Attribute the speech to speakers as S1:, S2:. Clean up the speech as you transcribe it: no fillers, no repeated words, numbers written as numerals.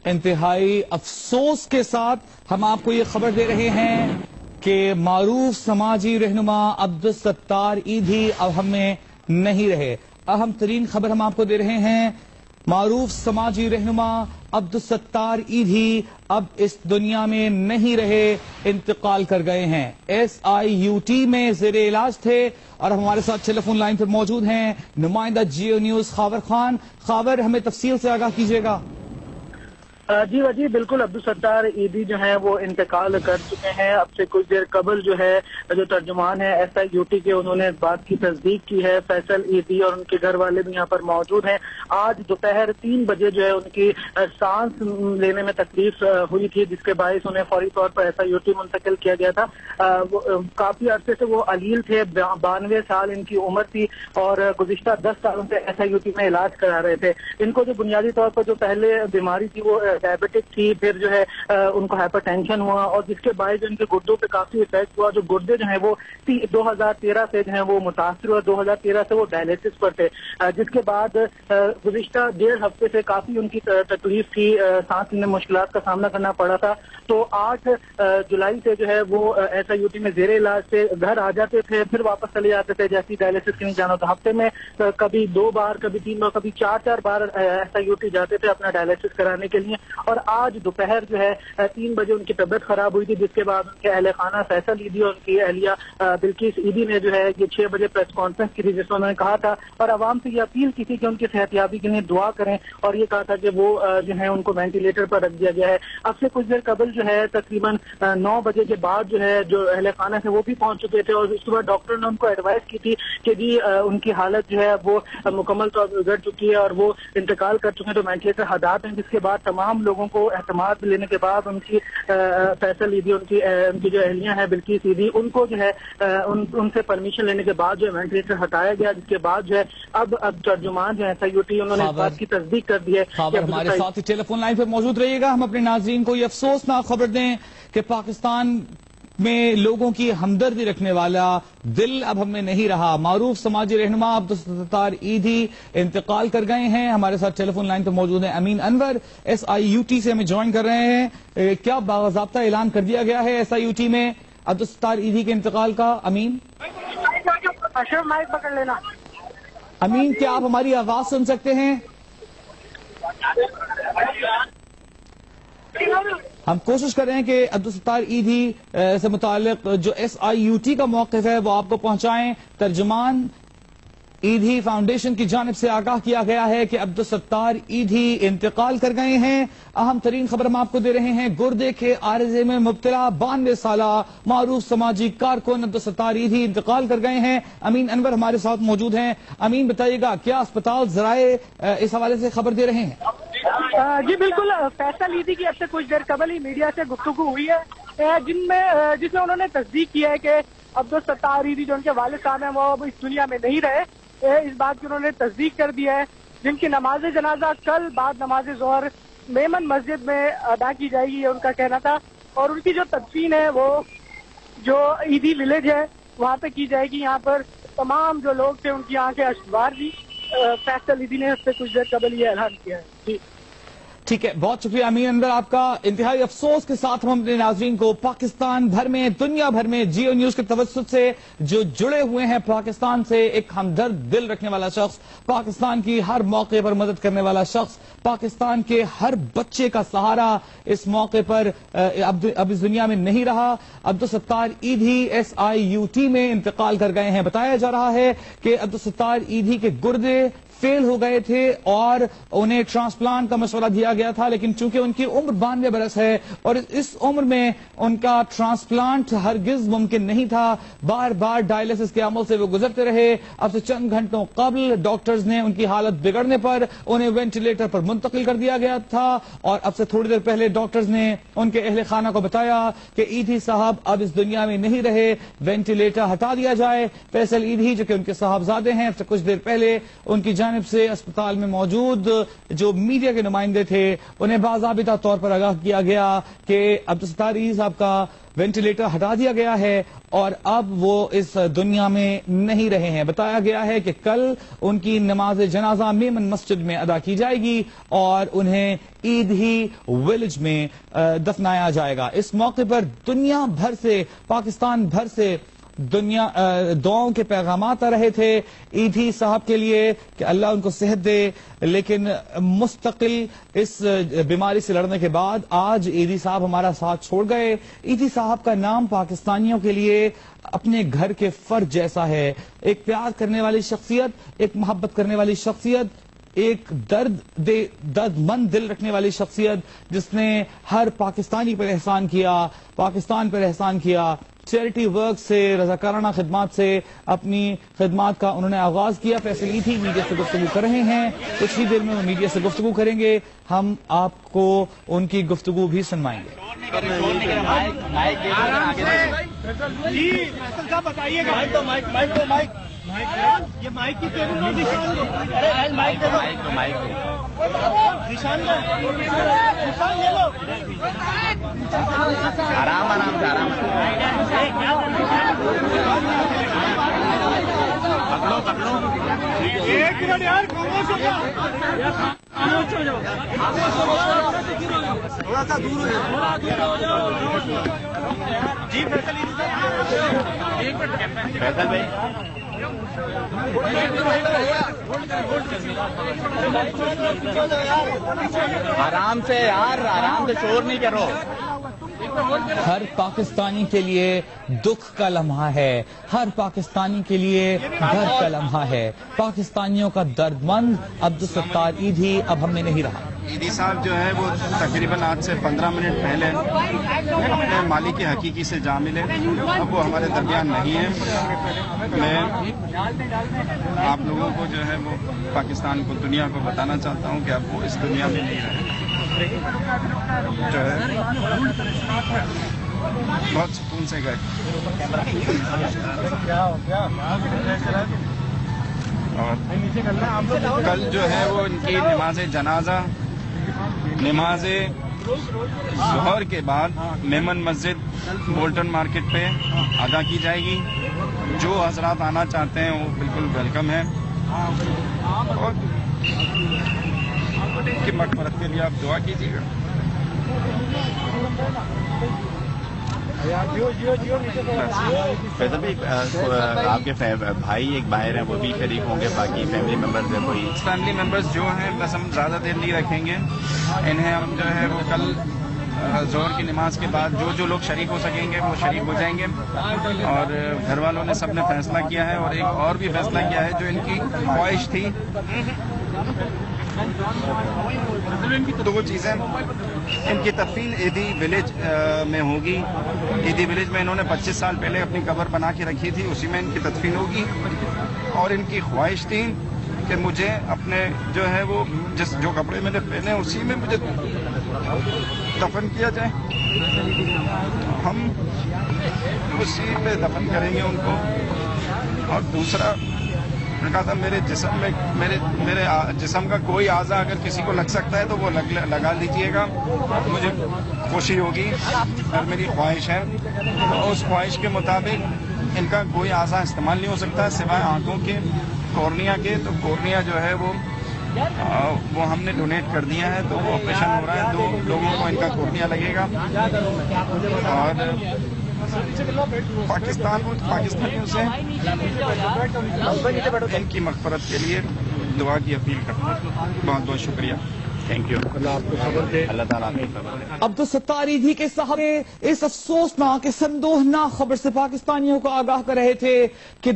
S1: انتہائی افسوس کے ساتھ ہم آپ کو یہ خبر دے رہے ہیں کہ معروف سماجی رہنما عبدالستار ایدھی اب ہم میں نہیں رہے۔ اہم ترین خبر ہم آپ کو دے رہے ہیں، معروف سماجی رہنما عبدالستار ایدھی اب اس دنیا میں نہیں رہے، انتقال کر گئے ہیں۔ SIUT میں زیر علاج تھے اور ہمارے ساتھ ٹیلی فون لائن پر موجود ہیں نمائندہ جیو نیوز خاور خان۔ خاور، ہمیں تفصیل سے آگاہ کیجیے گا۔
S2: جی بالکل، عبدالستار ایدھی جو ہیں وہ انتقال کر چکے ہیں۔ اب سے کچھ دیر قبل جو ہے جو ترجمان ہے SIUT کے، انہوں نے اس بات کی تصدیق کی ہے۔ فیصل ایدھی اور ان کے گھر والے بھی یہاں پر موجود ہیں۔ آج دوپہر 3 بجے جو ہے ان کی سانس لینے میں تکلیف ہوئی تھی، جس کے باعث انہیں فوری طور پر SIUT منتقل کیا گیا تھا۔ کافی عرصے سے وہ علیل تھے، 92 سال ان کی عمر تھی اور گزشتہ 10 سالوں سے SIUT میں علاج کرا رہے تھے۔ ان کو جو بنیادی طور پر جو پہلے بیماری تھی وہ ڈائبٹک تھی، پھر جو ہے ان کو ہائپر ٹینشن ہوا اور جس کے باعث ان کے گردوں پہ کافی افیکٹ ہوا۔ جو گردے جو ہیں وہ 2013 سے جو ہیں وہ متاثر ہوا، 2013 سے وہ ڈائلیسس پر تھے، جس کے بعد گزشتہ 1.5 ہفتے سے کافی ان کی تکلیف تھی، سانس لینے میں مشکلات کا سامنا کرنا پڑا تھا۔ تو 8 جولائی سے جو ہے وہ SIUT میں زیر علاج سے گھر آ جاتے تھے، پھر واپس چلے جاتے تھے جیسی ڈائلیسس کے لیے جانا تھا۔ ہفتے میں کبھی 2 بار، کبھی 3 بار، کبھی 4 بار SIUT جاتے تھے اپنا ڈائلیسس کرانے کے لیے۔ اور آج دوپہر جو ہے 3 بجے ان کی طبیعت خراب ہوئی تھی، جس کے بعد ان کے اہل خانہ فیصل ایدھی اور ان کی اہلیہ بلقیس ایدھی نے جو ہے یہ 6 بجے پریس کانفرنس کی تھی، جس میں انہوں نے کہا تھا اور عوام سے یہ اپیل کی تھی کہ ان کی صحت یابی کے لیے دعا کریں، اور یہ کہا تھا کہ وہ جو ہے ان کو وینٹیلیٹر پر رکھ دیا گیا ہے۔ اب سے کچھ دیر قبل جو ہے تقریباً 9 بجے کے بعد جو ہے جو اہل خانہ سے وہ بھی پہنچ چکے تھے، اور اس کے بعد ڈاکٹر نے ان کو ایڈوائز کی تھی کہ جی ان کی حالت جو ہے وہ مکمل طور پر بگڑ چکی ہے اور وہ انتقال کر چکے ہیں، تو وینٹیلیٹر ہٹا دیں۔ جس کے بعد تمام لوگوں کو اعتماد لینے کے بعد ان کی فیصل ایدھی، ان کی جو اہلیاں ہیں بلقیس ایدھی، ان کو جو ہے ان سے پرمیشن لینے کے بعد جو ہے وینٹیلیٹر ہٹایا گیا، جس کے بعد جو ہے اب ترجمان جو ہے SIUT انہوں نے اس بات کی تصدیق کر دی ہے۔
S1: ہمارے ساتھ ٹیلی فون لائن پہ موجود رہیے گا۔ ہم اپنے ناظرین کو یہ افسوسناک خبر دیں کہ پاکستان میں لوگوں کی ہمدردی رکھنے والا دل اب ہم میں نہیں رہا۔ معروف سماجی رہنما عبدالستار ایدھی انتقال کر گئے ہیں۔ ہمارے ساتھ ٹیلی فون لائن پہ موجود ہیں امین انور، SIUT سے ہمیں جوائن کر رہے ہیں۔ کیا باضابطہ اعلان کر دیا گیا ہے SIUT میں عبدالستار ایدھی کے انتقال کا؟ امین
S2: مائک پکڑ لینا۔
S1: امین، کیا آپ ہماری آواز سن سکتے ہیں؟ ہم کوشش کر رہے ہیں کہ عبدالستار ایدھی سے متعلق جو SIUT کا موقف ہے وہ آپ کو پہنچائیں۔ ترجمان ایدھی فاؤنڈیشن کی جانب سے آگاہ کیا گیا ہے کہ عبدالستار ایدھی انتقال کر گئے ہیں۔ اہم ترین خبر ہم آپ کو دے رہے ہیں، گردے کے عارضے میں مبتلا 92 سالہ معروف سماجی کارکن عبدالستار ایدھی انتقال کر گئے ہیں۔ امین انور ہمارے ساتھ موجود ہیں۔ امین، بتائیے گا کیا اسپتال ذرائع اس حوالے سے خبر دے رہے ہیں؟
S2: جی بالکل، فیصل ایدھی کی اب سے کچھ دیر قبل ہی میڈیا سے گفتگو ہوئی ہے، جس میں انہوں نے تصدیق کی ہے کہ عبدالستار ایدھی جو ان کے والد صاحب ہیں وہ اب اس دنیا میں نہیں رہے۔ اس بات کی انہوں نے تصدیق کر دی ہے، جن کی نماز جنازہ کل بعد نماز ظہر میمن مسجد میں ادا کی جائے گی، یہ ان کا کہنا تھا، اور ان کی جو تدفین ہے وہ جو ایدھی ولیج ہے وہاں پہ کی جائے گی۔ یہاں پر تمام جو لوگ تھے ان کی آنکھیں اشکبار دی۔ فیصل ایدھی نے اس سے کچھ دیر قبل یہ اعلان کیا ہے۔ جی
S1: ٹھیک ہے، بہت شکریہ امین انور آپ کا۔ انتہائی افسوس کے ساتھ ہم اپنے ناظرین کو پاکستان بھر میں، دنیا بھر میں جیو نیوز کے توسط سے جو جڑے ہوئے ہیں پاکستان سے، ایک ہمدرد دل رکھنے والا شخص، پاکستان کی ہر موقع پر مدد کرنے والا شخص، پاکستان کے ہر بچے کا سہارا اس موقع پر اب اس دنیا میں نہیں رہا۔ عبدالستار ایدھی SIUT میں انتقال کر گئے ہیں۔ بتایا جا رہا ہے کہ عبدالستار ایدھی کے گردے فیل ہو گئے تھے اور انہیں ٹرانسپلانٹ کا مشورہ دیا گیا تھا، لیکن چونکہ ان کی عمر 92 برس ہے اور اس عمر میں ان کا ٹرانسپلانٹ ہرگز ممکن نہیں تھا، بار بار ڈائلیسس کے عمل سے وہ گزرتے رہے۔ اب سے چند گھنٹوں قبل ڈاکٹرز نے ان کی حالت بگڑنے پر انہیں وینٹیلیٹر پر منتقل کر دیا گیا تھا، اور اب سے تھوڑی دیر پہلے ڈاکٹرز نے ان کے اہل خانہ کو بتایا کہ ایدھی صاحب اب اس دنیا میں نہیں رہے، وینٹیلیٹر ہٹا دیا جائے۔ فیصل ایدھی جو کہ ان کے صاحبزادے ہیں، اب سے کچھ دیر پہلے ان کی جانب جانب سے اسپتال میں موجود جو میڈیا کے نمائندے تھے انہیں باضابطہ طور پر آگاہ کیا گیا کہ عبدالستار عیدی صاحب کا وینٹیلیٹر ہٹا دیا گیا ہے اور اب وہ اس دنیا میں نہیں رہے ہیں. بتایا گیا ہے کہ کل ان کی نماز جنازہ میمن مسجد میں ادا کی جائے گی اور انہیں ایدھی ولیج میں دفنایا جائے گا. اس موقع پر دنیا بھر سے، پاکستان بھر سے دعاؤں کے پیغامات آ رہے تھے ایدھی صاحب کے لیے کہ اللہ ان کو صحت دے، لیکن مستقل اس بیماری سے لڑنے کے بعد آج ایدھی صاحب ہمارا ساتھ چھوڑ گئے. ایدھی صاحب کا نام پاکستانیوں کے لیے اپنے گھر کے فرد جیسا ہے. ایک پیار کرنے والی شخصیت، ایک محبت کرنے والی شخصیت، ایک درد مند دل رکھنے والی شخصیت جس نے ہر پاکستانی پر احسان کیا، پاکستان پر احسان کیا. چیریٹی ورک سے، رضاکارانہ خدمات سے اپنی خدمات کا انہوں نے آغاز کیا. فیصل ایدھی میڈیا سے گفتگو کر رہے ہیں، کچھ ہی دیر میں وہ میڈیا سے گفتگو کریں گے. ہم آپ کو ان کی گفتگو بھی سنوائیں گے.
S3: آرام آرام سے، آرام سے پکڑو پکڑو. ایک منٹ یار، تھوڑا سا دور ہو جاؤ. جی فیصل بھائی، آرام سے یار، آرام سے، شور نہیں کرو.
S1: ہر پاکستانی کے لیے دکھ کا لمحہ ہے، ہر پاکستانی کے لیے درد کا لمحہ ہے. پاکستانیوں کا درد مند عبدالستار ایدھی اب ہم میں نہیں رہا.
S4: ایدھی صاحب جو ہے وہ تقریباً آج سے 15 منٹ پہلے اپنے مالک حقیقی سے جا ملے. اب وہ ہمارے درمیان نہیں ہے. میں آپ لوگوں کو جو ہے وہ پاکستان کو، دنیا کو بتانا چاہتا ہوں کہ اب وہ اس دنیا میں نہیں رہے. جو ہے بہت سکون سے گئے. اور کل جو ہے وہ ان کی نماز جنازہ نماز ظہر کے بعد میمن مسجد بولٹن مارکیٹ پہ ادا کی جائے گی. جو حضرات آنا چاہتے ہیں وہ بالکل ویلکم ہے. اور ان کی مغفرت کے لیے آپ دعا کیجیے گا.
S3: فیصل بھائی، آپ کے بھائی ایک باہر ہیں، وہ بھی شریک ہوں گے، باقی فیملی ممبرز ہیں کوئی؟
S4: فیملی ممبرز جو ہیں بس ہم زیادہ دیر نہیں رکھیں گے. انہیں ہم جو ہے وہ کل ظہر کی نماز کے بعد جو لوگ شریک ہو سکیں گے وہ شریک ہو جائیں گے. اور گھر والوں نے سب نے فیصلہ کیا ہے، اور ایک اور بھی فیصلہ کیا ہے جو ان کی خواہش تھی. دو چیزیں، ان کی تدفین ایدھی ولیج میں ہوگی. ایدھی ولیج میں انہوں نے 25 سال پہلے اپنی قبر بنا کے رکھی تھی، اسی میں ان کی تدفین ہوگی. اور ان کی خواہش تھی کہ مجھے اپنے جو ہے وہ جو کپڑے میں نے پہنے اسی میں مجھے دفن کیا جائے. ہم اسی پہ دفن کریں گے ان کو. اور دوسرا نے کہا تھا میرے جسم کا کوئی اعضا اگر کسی کو لگ سکتا ہے تو وہ لگا لیجئے گا، مجھے خوشی ہوگی. اور میری خواہش ہے اس خواہش کے مطابق ان کا کوئی اعضا استعمال نہیں ہو سکتا سوائے آنکھوں کے، کورنیا کے. تو کورنیا جو ہے وہ ہم نے ڈونیٹ کر دیا ہے، تو وہ آپریشن ہو رہا ہے. 2 لوگوں کو ان کا کورنیا لگے گا. اور پاکستانیوں سے ان کی مغفرت کے لیے دعا کی اپیل کرتا ہوں. بہت بہت شکریہ.
S3: Thank you. اللہ تعالیٰ آپ کی خبر دے.
S1: عبدالستار ایدھی کے صاحب اس افسوسناک، سندوہناک خبر سے پاکستانیوں کو آگاہ کر رہے تھے کہ